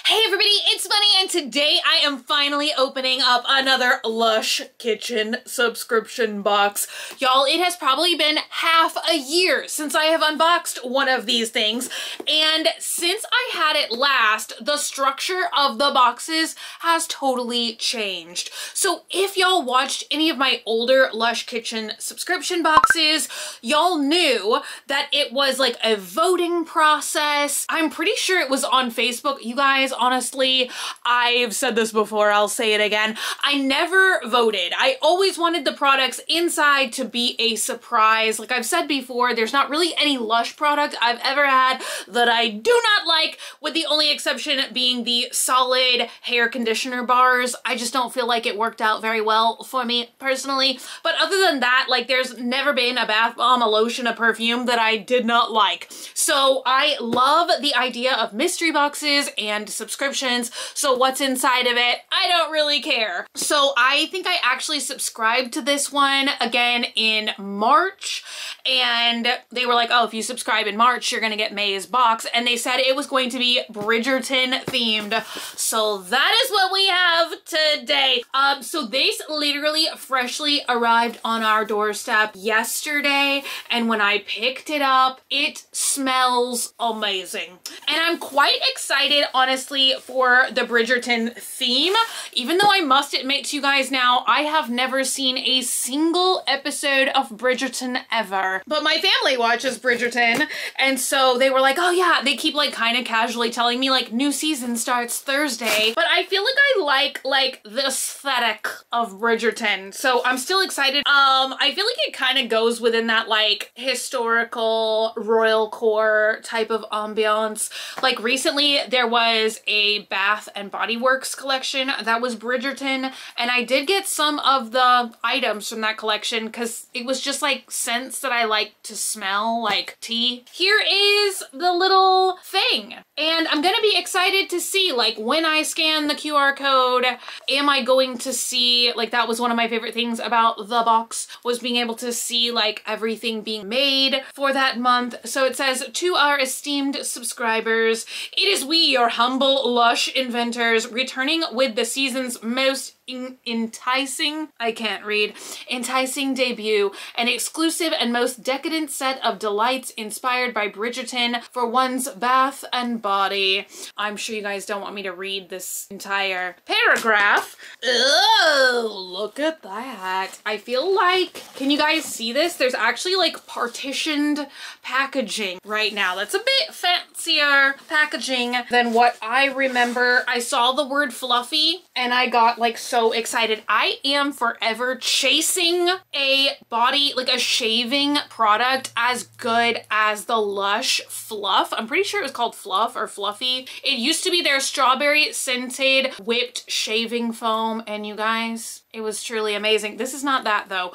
Hey everybody, it's Bunny, and today I am finally opening up another Lush kitchen subscription box. Y'all, it has probably been half a year since I have unboxed one of these things, and since I had it last, the structure of the boxes has totally changed. So if y'all watched any of my older Lush kitchen subscription boxes, y'all knew that it was like a voting process. I'm pretty sure it was on Facebook. You guys, honestly, I've said this before, I'll say it again. I never voted. I always wanted the products inside to be a surprise. Like I've said before, there's not really any Lush product I've ever had that I do not like, with the only exception being the solid hair conditioner bars. I just don't feel like it worked out very well for me personally. But other than that, like there's never been a bath bomb, a lotion, a perfume that I did not like. So I love the idea of mystery boxes and subscriptions, so what's inside of it, I don't really care. So I think I actually subscribed to this one again in March, and they were like, oh, if you subscribe in March, you're gonna get May's box, and they said it was going to be Bridgerton themed. So that is what we have today. So this literally freshly arrived on our doorstep yesterday, and when I picked it up, it smells amazing. And I'm quite excited, honestly, for the Bridgerton theme, even though I must admit to you guys now, I have never seen a single episode of Bridgerton ever. But my family watches Bridgerton, and so they were like, oh yeah, they keep like kind of casually telling me like new season starts Thursday. But I feel like I like the aesthetic of Bridgerton, so I'm still excited. I feel like it kind of goes within that like historical royal core type of ambiance. Like recently there was a Bath and Body Works collection that was Bridgerton, and I did get some of the items from that collection because it was just like scents that I like to smell, like tea. Here is the little thing, and I'm gonna be excited to see, like, when I scan the QR code, am I going to see, like, that was one of my favorite things about the box, was being able to see like everything being made for that month. So it says, to our esteemed subscribers, it is we, your humble Lush inventors, returning with the season's most enticing, I can't read, enticing debut, an exclusive and most decadent set of delights inspired by Bridgerton for one's bath and body. I'm sure you guys don't want me to read this entire paragraph. Oh, look at that. I feel like, can you guys see this? There's actually like partitioned packaging right now. That's a bit fancier packaging than what I remember. I saw the word fluffy and I got like so excited. I am forever chasing a body, like a shaving product as good as the Lush Fluff. I'm pretty sure it was called Fluff or Fluffy. It used to be their strawberry scented whipped shaving foam, and you guys, it was truly amazing. This is not that though.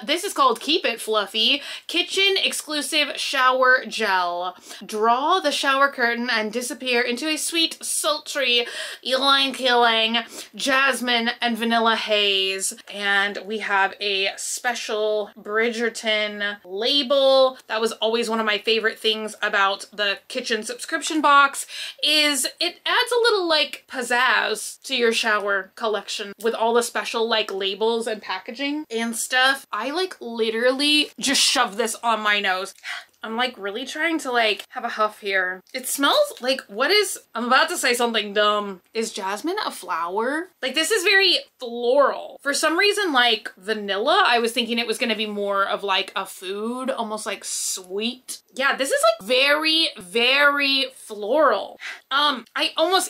This is called Keep It Fluffy Kitchen Exclusive Shower Gel. Draw the shower curtain and disappear into a sweet, sultry, line-killing jasmine and vanilla haze. And we have a special Bridgerton label. That was always one of my favorite things about the kitchen subscription box, is it adds a little like pizzazz to your shower collection with all the special like labels and packaging and stuff. I like literally just shoved this on my nose. I'm like really trying to like have a huff here. It smells like, what is, I'm about to say something dumb. Is jasmine a flower? Like this is very floral. For some reason, like vanilla, I was thinking it was gonna be more of like a food, almost like sweet. Yeah, this is like very, very floral.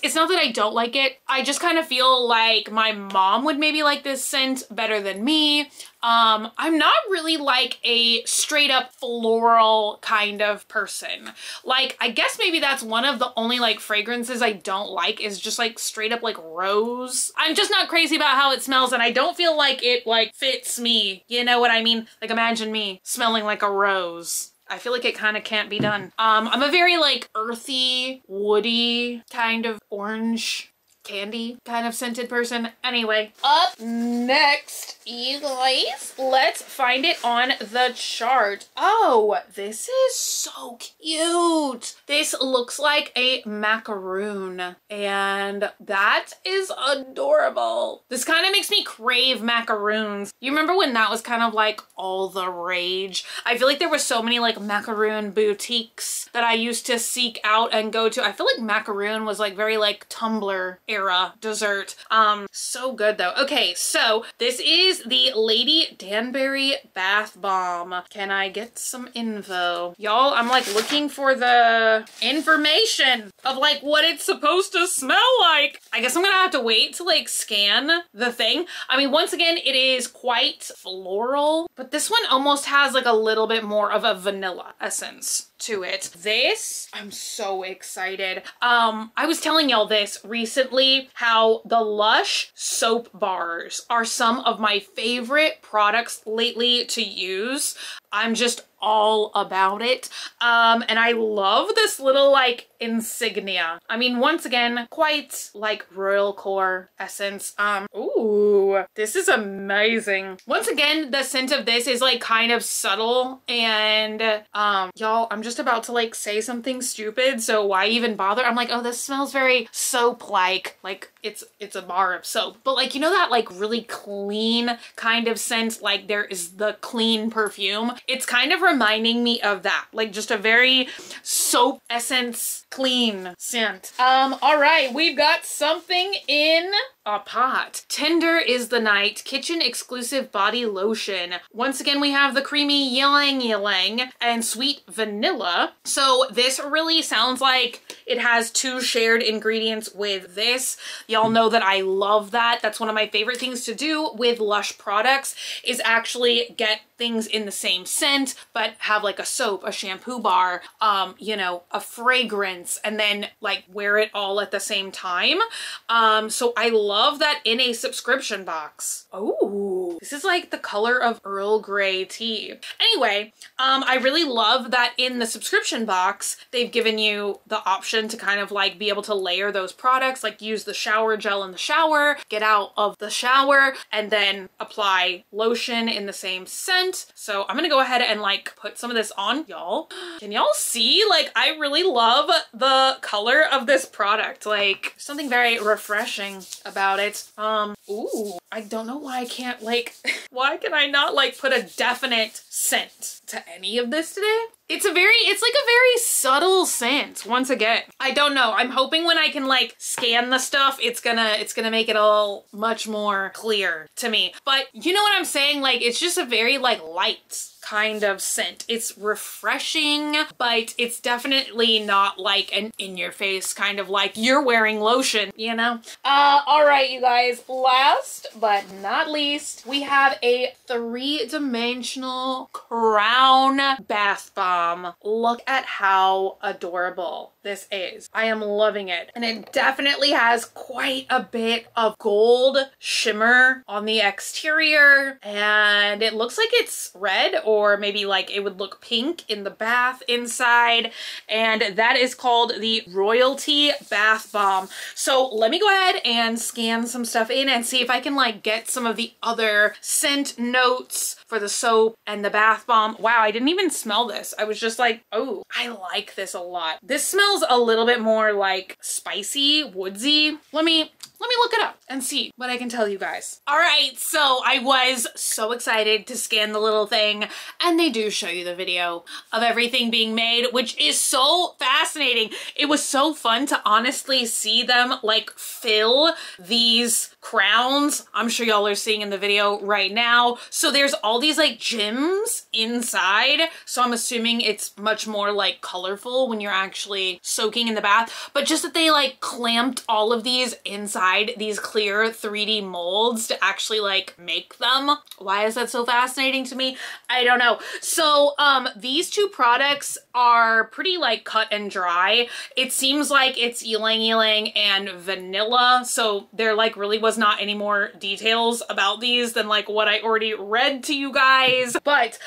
It's not that I don't like it. I just kind of feel like my mom would maybe like this scent better than me. I'm not really like a straight up floral kind of person. Like, I guess maybe that's one of the only like fragrances I don't like, is just like straight up like rose. I'm just not crazy about how it smells, and I don't feel like it like fits me. You know what I mean? Like imagine me smelling like a rose. I feel like it kind of can't be done. I'm a very like earthy, woody kind of orange candy kind of scented person. Anyway, up next, you guys, let's find it on the chart. Oh, this is so cute. This looks like a macaroon, and that is adorable. This kind of makes me crave macaroons. You remember when that was kind of like all the rage? I feel like there were so many like macaroon boutiques that I used to seek out and go to. I feel like macaroon was like very like Tumblr era dessert. So good though. Okay, so this is the Lady Danbury Bath Bomb. Can I get some info? Y'all, I'm like looking for the information of like what it's supposed to smell like. I guess I'm gonna have to wait to like scan the thing. I mean, once again, it is quite floral, but this one almost has like a little bit more of a vanilla essence to it. This, I'm so excited. I was telling y'all this recently, how the Lush soap bars are some of my favorite products lately to use. I'm just all about it. And I love this little like insignia. I mean, once again, quite like royal core essence. Ooh, this is amazing. Once again, the scent of this is like kind of subtle, and y'all, I'm just about to like say something stupid, so why even bother? I'm like, oh, this smells very soap-like it's a bar of soap, but like, you know that like really clean kind of scent, like there is the clean perfume. It's kind of reminding me of that, like just a very soap essence clean scent. All right, we've got something in a pot. Tender is the Night Kitchen Exclusive Body Lotion. Once again, we have the creamy ylang ylang and sweet vanilla. So this really sounds like it has two shared ingredients with this. Y'all know that I love that. That's one of my favorite things to do with Lush products, is actually get things in the same scent, but have like a soap, a shampoo bar, you know, a fragrance, and then like wear it all at the same time. So I love that in a subscription box. Oh, this is like the color of Earl Grey tea. Anyway, I really love that in the subscription box, they've given you the option to kind of like be able to layer those products, like use the shower gel in the shower, get out of the shower, and then apply lotion in the same scent. So I'm gonna go ahead and like put some of this on, y'all. Can y'all see? Like, I really love the color of this product. Like, something very refreshing about it. Ooh, I don't know why I can't like, why can I not like put a definite scent to any of this today? It's like a very subtle scent. Once again, I don't know. I'm hoping when I can like scan the stuff, it's gonna make it all much more clear to me. But you know what I'm saying? Like, it's just a very like light kind of scent. It's refreshing, but it's definitely not like an in-your-face kind of like you're wearing lotion, you know? All right, you guys, last but not least, we have a three-dimensional crown bath bomb. Look at how adorable this is. I am loving it. And it definitely has quite a bit of gold shimmer on the exterior, and it looks like it's red, or maybe like it would look pink in the bath inside. And that is called the Royalty Bath Bomb. So let me go ahead and scan some stuff in and see if I can like get some of the other scent notes for the soap and the bath bomb. Wow, I didn't even smell this. I was just like, oh, I like this a lot. This smells a little bit more like spicy, woodsy. Let me look it up and see what I can tell you guys. All right, so I was so excited to scan the little thing, and they do show you the video of everything being made, which is so fascinating. It was so fun to honestly see them like fill these crowns. I'm sure y'all are seeing in the video right now. So there's all these like gems inside. So I'm assuming it's much more like colorful when you're actually soaking in the bath, but just that they like clamped all of these inside these clear 3D molds to actually like make them. Why is that so fascinating to me? I don't know. So these two products are pretty like cut and dry. It seems like it's ylang ylang and vanilla, so there like really was not any more details about these than like what I already read to you guys. But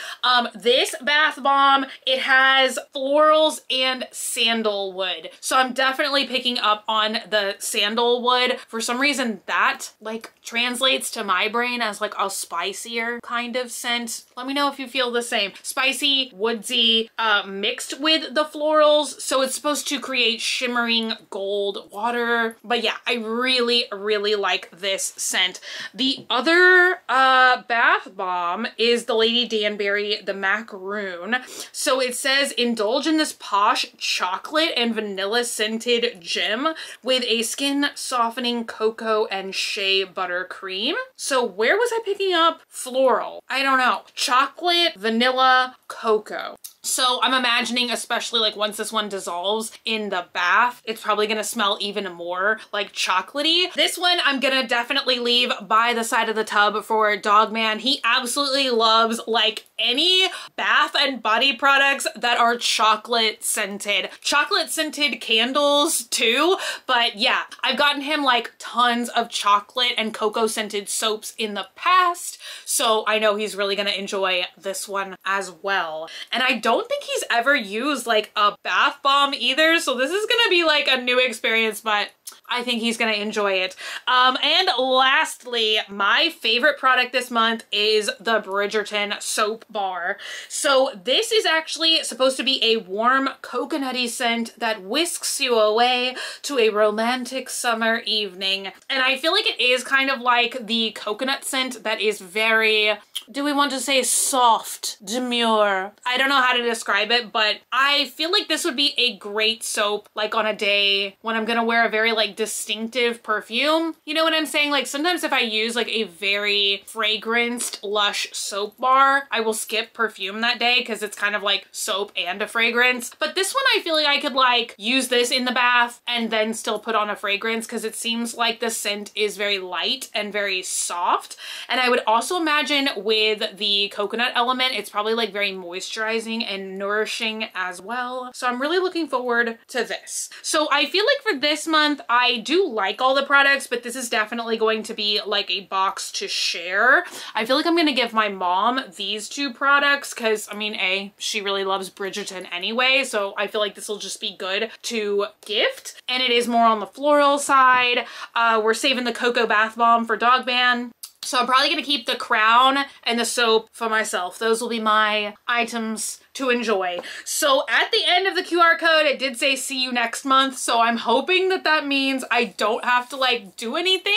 this bath bomb, it has florals and sandalwood, so I'm definitely picking up on the sandalwood For some reason that like translates to my brain as like a spicier kind of scent. Let me know if you feel the same. Spicy, woodsy, mixed with the florals. So it's supposed to create shimmering gold water. But yeah, I really, really like this scent. The other bath bomb is the Lady Danbury, the Macaroon. So it says, indulge in this posh chocolate and vanilla scented gem with a skin softening cocoa and shea buttercream. So where was I picking up floral? I don't know. Chocolate, vanilla, cocoa. So I'm imagining, especially like once this one dissolves in the bath, it's probably gonna smell even more like chocolatey. This one I'm gonna definitely leave by the side of the tub for Dogman. He absolutely loves like any bath and body products that are chocolate scented. Chocolate scented candles too, but yeah, I've gotten him like tons of chocolate and cocoa scented soaps in the past, so I know he's really gonna enjoy this one as well. And I don't think he's ever used like a bath bomb either, so this is gonna be like a new experience, but I think he's gonna enjoy it. And lastly, my favorite product this month is the Bridgerton soap bar. So this is actually supposed to be a warm coconutty scent that whisks you away to a romantic summer evening. And I feel like it is kind of like the coconut scent that is very, do we want to say soft, demure? I don't know how to describe it, but I feel like this would be a great soap like on a day when I'm gonna wear a very like distinctive perfume. You know what I'm saying? Like sometimes if I use like a very fragranced Lush soap bar, I will skip perfume that day because it's kind of like soap and a fragrance. But this one I feel like I could like use this in the bath and then still put on a fragrance because it seems like the scent is very light and very soft. And I would also imagine with the coconut element, it's probably like very moisturizing and nourishing as well. So I'm really looking forward to this. So I feel like for this month, I do like all the products, but this is definitely going to be like a box to share. I feel like I'm gonna give my mom these two products because, I mean, A, she really loves Bridgerton anyway, so I feel like this will just be good to gift. And it is more on the floral side. We're saving the Cocoa Bath Bomb for Dogman. So I'm probably gonna keep the crown and the soap for myself. Those will be my items to enjoy. So at the end of the QR code, it did say see you next month. So I'm hoping that that means I don't have to like do anything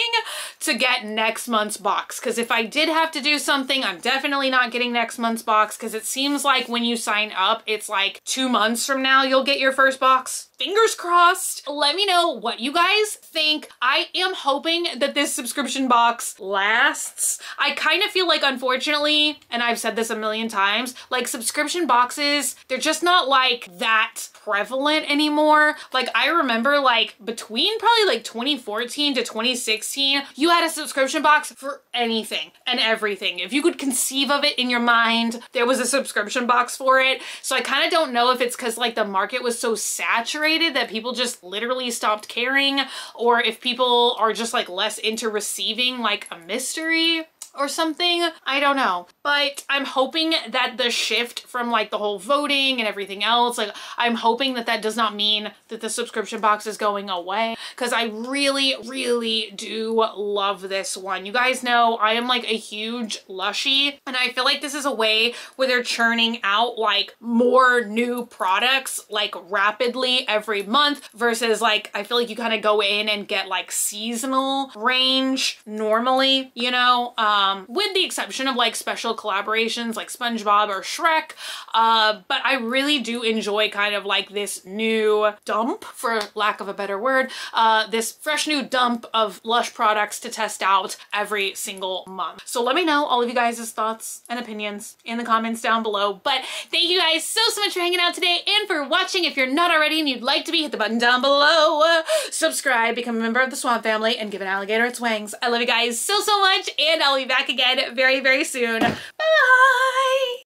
to get next month's box. Because if I did have to do something, I'm definitely not getting next month's box because it seems like when you sign up, it's like 2 months from now you'll get your first box. Fingers crossed. Let me know what you guys think. I am hoping that this subscription box lasts. I kind of feel like, unfortunately, and I've said this a million times, like subscription boxes, they're just not like that prevalent anymore. Like I remember like between probably like 2014 to 2016, you had a subscription box for anything and everything. If you could conceive of it in your mind, there was a subscription box for it. So I kind of don't know if it's because like the market was so saturated that people just literally stopped caring, or if people are just like less into receiving like a mystery or something. I don't know. But I'm hoping that the shift from like the whole voting and everything else, like I'm hoping that that does not mean that the subscription box is going away, because I really, really do love this one. You guys know I am like a huge Lushie, and I feel like this is a way where they're churning out like more new products like rapidly every month versus like I feel like you kind of go in and get like seasonal range normally, you know, with the exception of like special collaborations like SpongeBob or Shrek. But I really do enjoy kind of like this new dump, for lack of a better word, this fresh new dump of Lush products to test out every single month. So let me know all of you guys' thoughts and opinions in the comments down below. But thank you guys so much for hanging out today and for watching. If you're not already and you'd like to be, hit the button down below, subscribe, become a member of the Swamp family, and give an alligator its wings. I love you guys so much, and I'll be back again very, very soon. Bye!